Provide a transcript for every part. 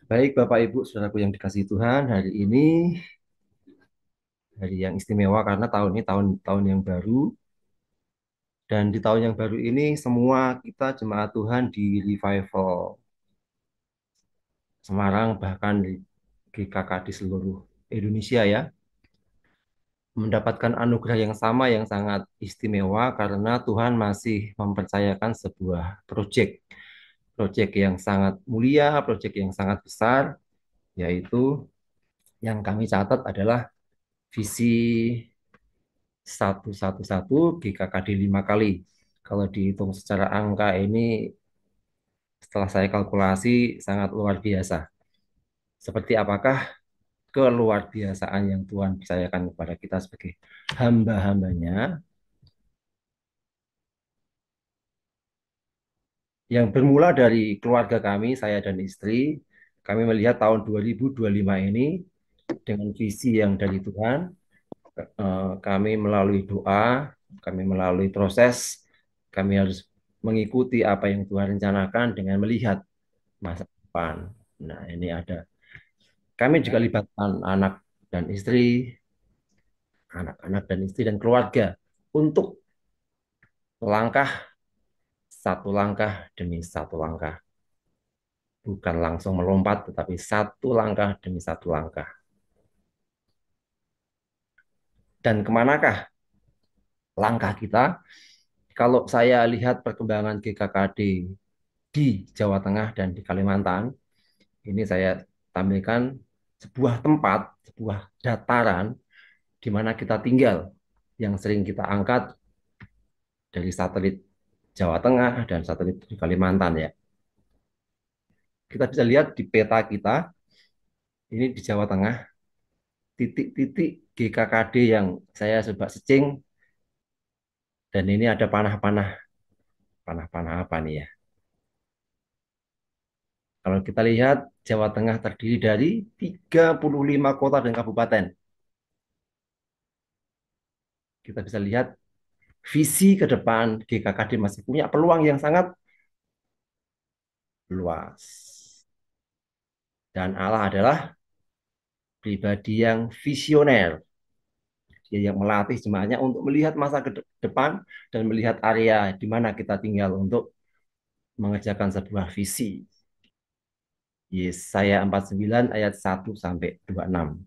Baik, Bapak Ibu, saudaraku yang dikasihi Tuhan, hari ini hari yang istimewa karena tahun ini tahun yang baru dan di tahun yang baru ini semua kita jemaat Tuhan di Revival Semarang bahkan di GKK di seluruh Indonesia ya mendapatkan anugerah yang sama yang sangat istimewa karena Tuhan masih mempercayakan sebuah proyek yang sangat mulia, proyek yang sangat besar, yaitu yang kami catat adalah visi 111 GKKD 5 kali. Kalau dihitung secara angka ini setelah saya kalkulasi sangat luar biasa. Seperti apakah keluar biasaan yang Tuhan percayakan kepada kita sebagai hamba-hambanya yang bermula dari keluarga kami, saya dan istri. Kami melihat tahun 2025 ini dengan visi yang dari Tuhan, kami melalui doa, kami melalui proses, kami harus mengikuti apa yang Tuhan rencanakan dengan melihat masa depan. Nah, ini ada. Kami juga libatkan anak-anak dan istri dan keluarga untuk langkah satu langkah demi satu langkah. Bukan langsung melompat, tetapi satu langkah demi satu langkah. Dan kemanakah langkah kita? Kalau saya lihat perkembangan GKKD di Jawa Tengah dan di Kalimantan, ini saya tampilkan sebuah tempat, sebuah dataran di mana kita tinggal, yang sering kita angkat dari satelit Jawa Tengah dan satelit di Kalimantan ya. Kita bisa lihat di peta kita, ini di Jawa Tengah, titik-titik GKKD yang saya coba searching, dan ini ada panah-panah apa nih ya. Kalau kita lihat, Jawa Tengah terdiri dari 35 kota dan kabupaten. Kita bisa lihat visi ke depan GKKD masih punya peluang yang sangat luas. Dan Allah adalah pribadi yang visioner. Dia yang melatih jemaatnya untuk melihat masa ke depan dan melihat area di mana kita tinggal untuk mengerjakan sebuah visi. Yesaya 49 ayat 1 sampai 26.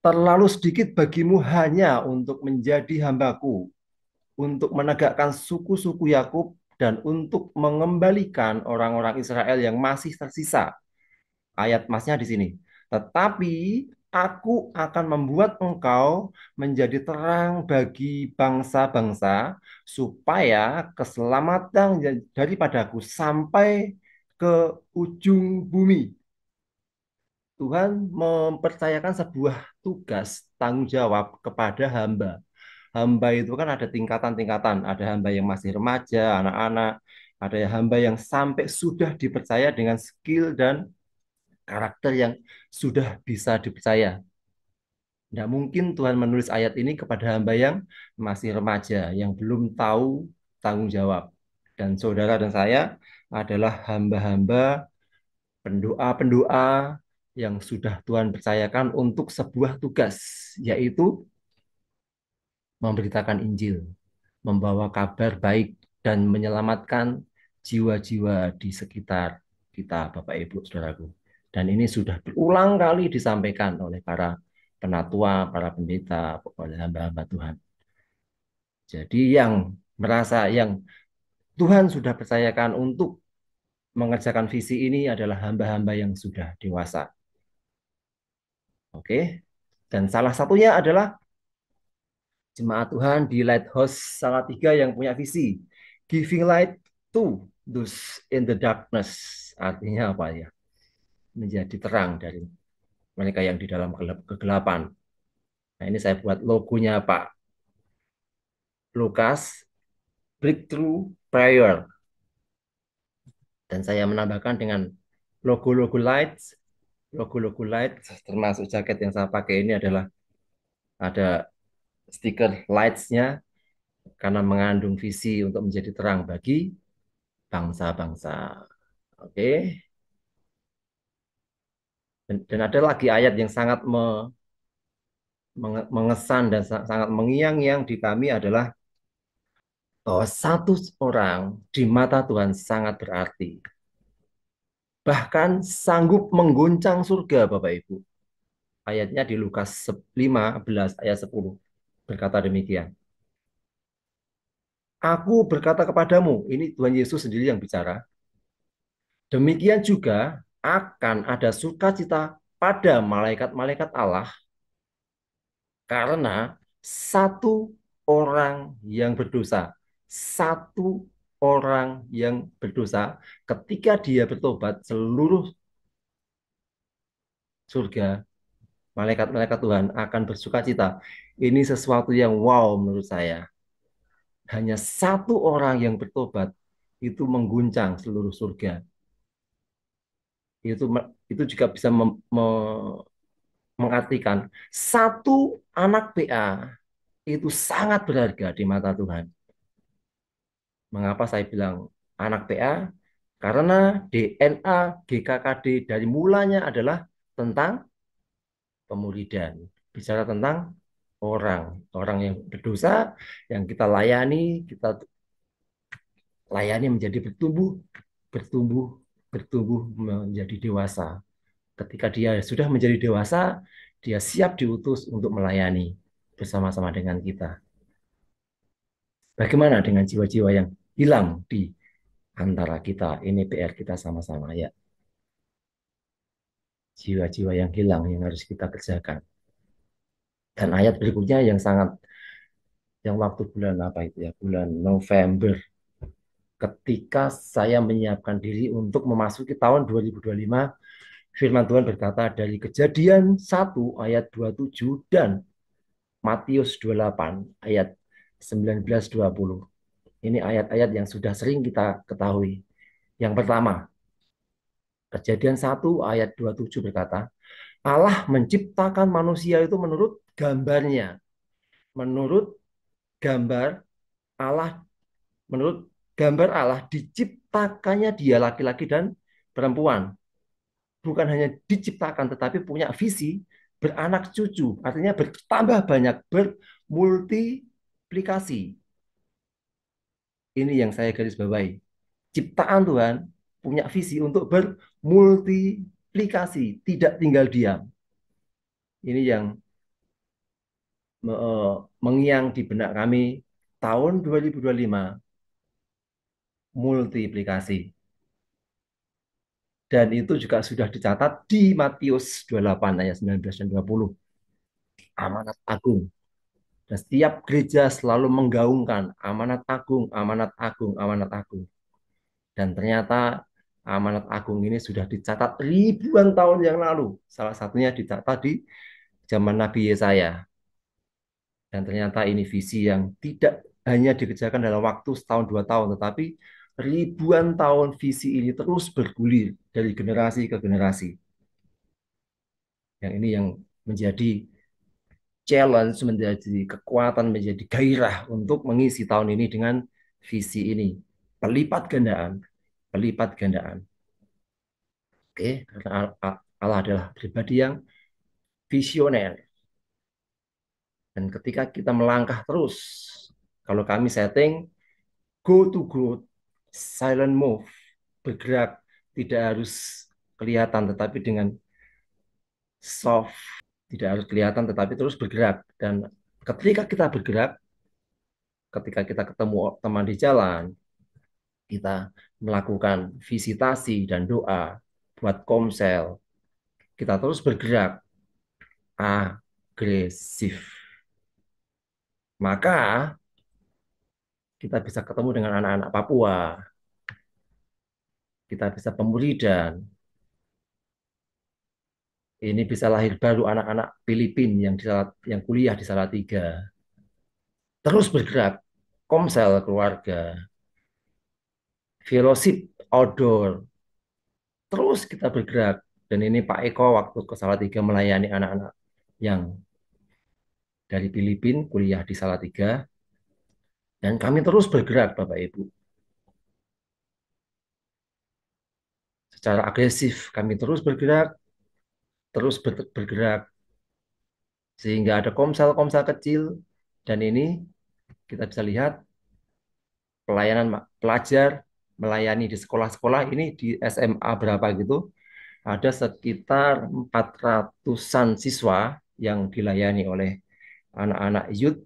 Terlalu sedikit bagimu hanya untuk menjadi hambaku, untuk menegakkan suku-suku Yakub dan untuk mengembalikan orang-orang Israel yang masih tersisa. Ayat masnya di sini. Tetapi aku akan membuat engkau menjadi terang bagi bangsa-bangsa supaya keselamatan daripadaku sampai ke ujung bumi. Tuhan mempercayakan sebuah tugas tanggung jawab kepada hamba. Hamba itu kan ada tingkatan-tingkatan, ada hamba yang masih remaja, anak-anak, ada hamba yang sampai sudah dipercaya dengan skill dan karakter yang sudah bisa dipercaya. Tidak mungkin Tuhan menulis ayat ini kepada hamba yang masih remaja, yang belum tahu tanggung jawab. Dan saudara dan saya adalah hamba-hamba pendoa-pendoa yang sudah Tuhan percayakan untuk sebuah tugas, yaitu memberitakan Injil, membawa kabar baik, dan menyelamatkan jiwa-jiwa di sekitar kita, Bapak Ibu, Saudaraku. Dan ini sudah berulang kali disampaikan oleh para penatua, para pendeta, oleh hamba-hamba Tuhan. Jadi yang Tuhan sudah percayakan untuk mengerjakan visi ini adalah hamba-hamba yang sudah dewasa. Oke. Dan salah satunya adalah jemaat Tuhan di Lighthouse Salatiga yang punya visi giving light to those in the darkness. Artinya apa ya? Menjadi terang dari mereka yang di dalam kegelapan. Nah, ini saya buat logonya Pak Lukas, Breakthrough Prayer. Dan saya menambahkan dengan logo-logo lights, logo-logo light, termasuk jaket yang saya pakai ini adalah ada stiker lights-nya karena mengandung visi untuk menjadi terang bagi bangsa-bangsa. Oke. Dan ada lagi ayat yang sangat mengesan dan sangat mengiang-ngiang di kami adalah bahwa satu orang di mata Tuhan sangat berarti. Bahkan sanggup mengguncang surga, Bapak Ibu. Ayatnya di Lukas 15 ayat 10. Berkata demikian. Aku berkata kepadamu, ini Tuhan Yesus sendiri yang bicara. Demikian juga akan ada sukacita pada malaikat-malaikat Allah karena satu orang yang berdosa, satu orang yang berdosa, ketika dia bertobat, seluruh surga, malaikat-malaikat Tuhan akan bersukacita. Ini sesuatu yang wow menurut saya. Hanya satu orang yang bertobat itu mengguncang seluruh surga. Itu juga bisa mengartikan satu anak PA itu sangat berharga di mata Tuhan. Mengapa saya bilang anak PA? Karena DNA GKKD dari mulanya adalah tentang pemuridan. Bicara tentang orang yang berdosa, yang kita layani, kita layani menjadi bertumbuh, bertumbuh, bertumbuh menjadi dewasa. Ketika dia sudah menjadi dewasa, dia siap diutus untuk melayani bersama-sama dengan kita. Bagaimana dengan jiwa-jiwa yang hilang di antara kita? Ini PR kita sama-sama ya. Jiwa-jiwa yang hilang yang harus kita kerjakan. Dan ayat berikutnya yang sangat, yang waktu bulan apa itu ya, bulan November, ketika saya menyiapkan diri untuk memasuki tahun 2025, firman Tuhan berkata dari Kejadian 1 ayat 27 dan Matius 28 ayat 19-20. Ini ayat-ayat yang sudah sering kita ketahui. Yang pertama, Kejadian 1 ayat 27 berkata, Allah menciptakan manusia itu menurut gambarnya. Menurut gambar Allah, menurut gambar Allah diciptakannya dia laki-laki dan perempuan. Bukan hanya diciptakan tetapi punya visi beranak cucu, artinya bertambah banyak, bermultiplikasi. Ini yang saya garis bawahi. Ciptaan Tuhan punya visi untuk bermultiplikasi, tidak tinggal diam. Ini yang mengiang di benak kami tahun 2025, multiplikasi. Dan itu juga sudah dicatat di Matius 28 ayat 19 dan 20. Amanat agung. Dan setiap gereja selalu menggaungkan amanat agung, amanat agung, amanat agung. Dan ternyata amanat agung ini sudah dicatat ribuan tahun yang lalu. Salah satunya dicatat di zaman Nabi Yesaya. Dan ternyata ini visi yang tidak hanya dikerjakan dalam waktu setahun dua tahun, tetapi ribuan tahun visi ini terus bergulir dari generasi ke generasi. Yang ini yang menjadi challenge, menjadi kekuatan, menjadi gairah untuk mengisi tahun ini dengan visi ini. Pelipat gandaan, pelipat gandaan. Oke, karena Allah adalah pribadi yang visioner. Dan ketika kita melangkah terus, kalau kami setting, go to growth, silent move, bergerak, tidak harus kelihatan, tetapi dengan soft, tidak harus kelihatan, tetapi terus bergerak. Dan ketika kita bergerak, ketika kita ketemu teman di jalan, kita melakukan visitasi dan doa buat komsel, kita terus bergerak agresif. Maka kita bisa ketemu dengan anak-anak Papua, kita bisa pemuridan, ini bisa lahir baru anak-anak Filipina yang kuliah di Salatiga. Terus bergerak, komsel keluarga, fellowship outdoor, terus kita bergerak. Dan ini Pak Eko waktu ke Salatiga melayani anak-anak yang dari Filipina kuliah di Salatiga. Dan kami terus bergerak, Bapak Ibu. Secara agresif kami terus bergerak terus bergerak sehingga ada komsel-komsel kecil dan ini kita bisa lihat pelayanan pelajar melayani di sekolah-sekolah ini di SMA berapa gitu ada sekitar 400-an siswa yang dilayani oleh anak-anak youth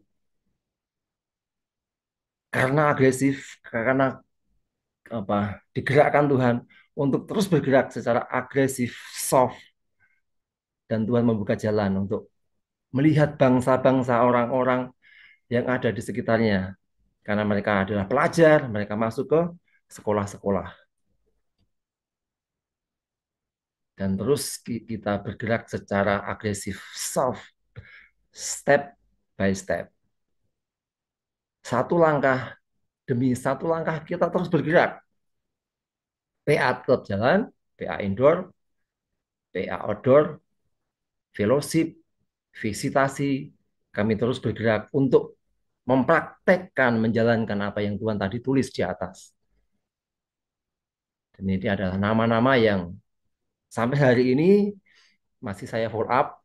karena agresif, karena apa digerakkan Tuhan untuk terus bergerak secara agresif, soft, dan Tuhan membuka jalan untuk melihat bangsa-bangsa orang-orang yang ada di sekitarnya. Karena mereka adalah pelajar, mereka masuk ke sekolah-sekolah. Dan terus kita bergerak secara agresif, soft, step by step. Satu langkah demi satu langkah kita terus bergerak. PA tetap jalan, PA indoor, PA outdoor, fellowship, visitasi, kami terus bergerak untuk mempraktekkan, menjalankan apa yang Tuhan tadi tulis di atas. Dan ini adalah nama-nama yang sampai hari ini masih saya follow up,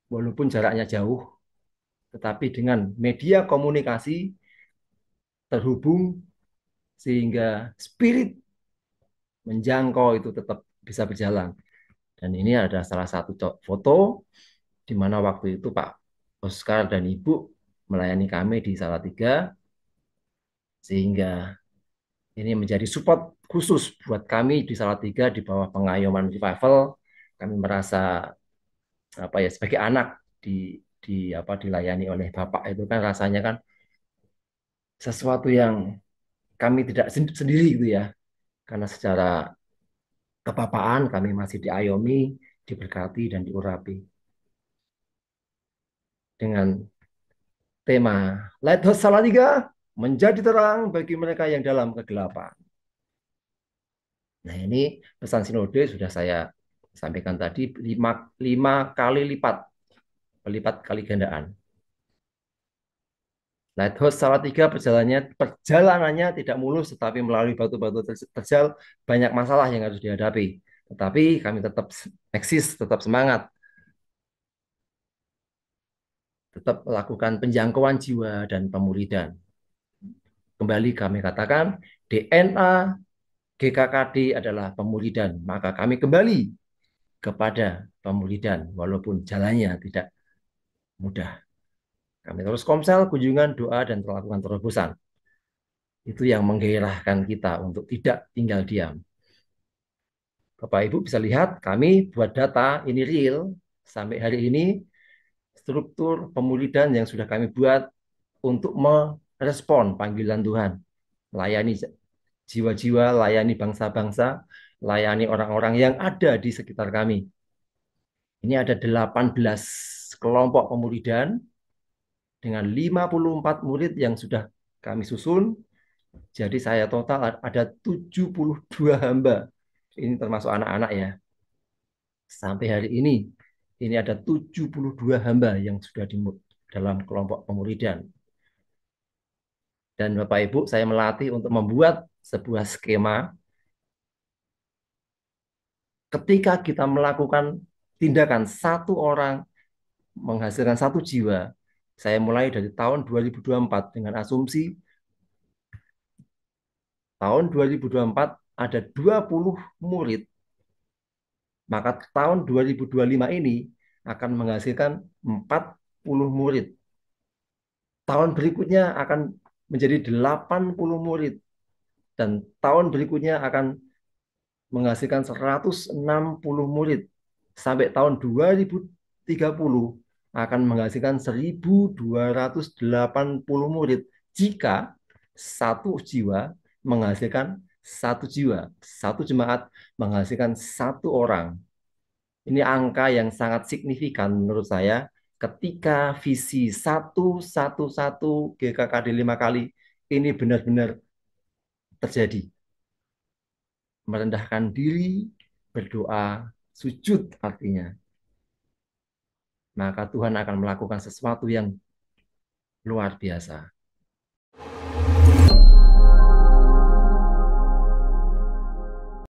walaupun jaraknya jauh, tetapi dengan media komunikasi terhubung sehingga spirit menjangkau itu tetap bisa berjalan. Dan ini ada salah satu foto di mana waktu itu Pak Oscar dan Ibu melayani kami di Salatiga, sehingga ini menjadi support khusus buat kami di Salatiga di bawah pengayoman Revival. Kami merasa apa ya sebagai anak dilayani oleh Bapak itu kan rasanya kan sesuatu yang kami tidak sendiri gitu ya. Karena secara kebapaan kami masih diayomi, diberkati dan diurapi dengan tema Lighthouse Salatiga menjadi terang bagi mereka yang dalam kegelapan. Nah, ini pesan sinode sudah saya sampaikan tadi lima kali lipat, lipat kali gandaan. Lighthouse Salatiga perjalanannya tidak mulus, tetapi melalui batu-batu terjal banyak masalah yang harus dihadapi. Tetapi kami tetap eksis, tetap semangat, tetap melakukan penjangkauan jiwa dan pemulidan. Kembali kami katakan, DNA GKKD adalah pemulidan, maka kami kembali kepada pemulidan, walaupun jalannya tidak mudah. Kami terus komsel, kunjungan, doa, dan melakukan terobosan. Itu yang menggairahkan kita untuk tidak tinggal diam. Bapak Ibu bisa lihat, kami buat data, ini real, sampai hari ini, struktur pemulidan yang sudah kami buat untuk merespon panggilan Tuhan. Layani jiwa-jiwa, layani bangsa-bangsa, layani orang-orang yang ada di sekitar kami. Ini ada 18 kelompok pemulidan dengan 54 murid yang sudah kami susun. Jadi saya total ada 72 hamba. Ini termasuk anak-anak ya. Sampai hari ini ada 72 hamba yang sudah di dalam kelompok pemulidan. Dan Bapak Ibu, saya melatih untuk membuat sebuah skema ketika kita melakukan tindakan satu orang menghasilkan satu jiwa. Saya mulai dari tahun 2024 dengan asumsi tahun 2024 ada 20 murid, maka tahun 2025 ini akan menghasilkan 40 murid. Tahun berikutnya akan menjadi 80 murid dan tahun berikutnya akan menghasilkan 160 murid. Sampai tahun 2030 akan menghasilkan 1.280 murid jika satu jiwa menghasilkan satu jiwa, satu jemaat menghasilkan satu orang. Ini angka yang sangat signifikan menurut saya ketika visi 111 GKKD 5 kali ini benar-benar terjadi. Merendahkan diri, berdoa, sujud artinya. Maka Tuhan akan melakukan sesuatu yang luar biasa.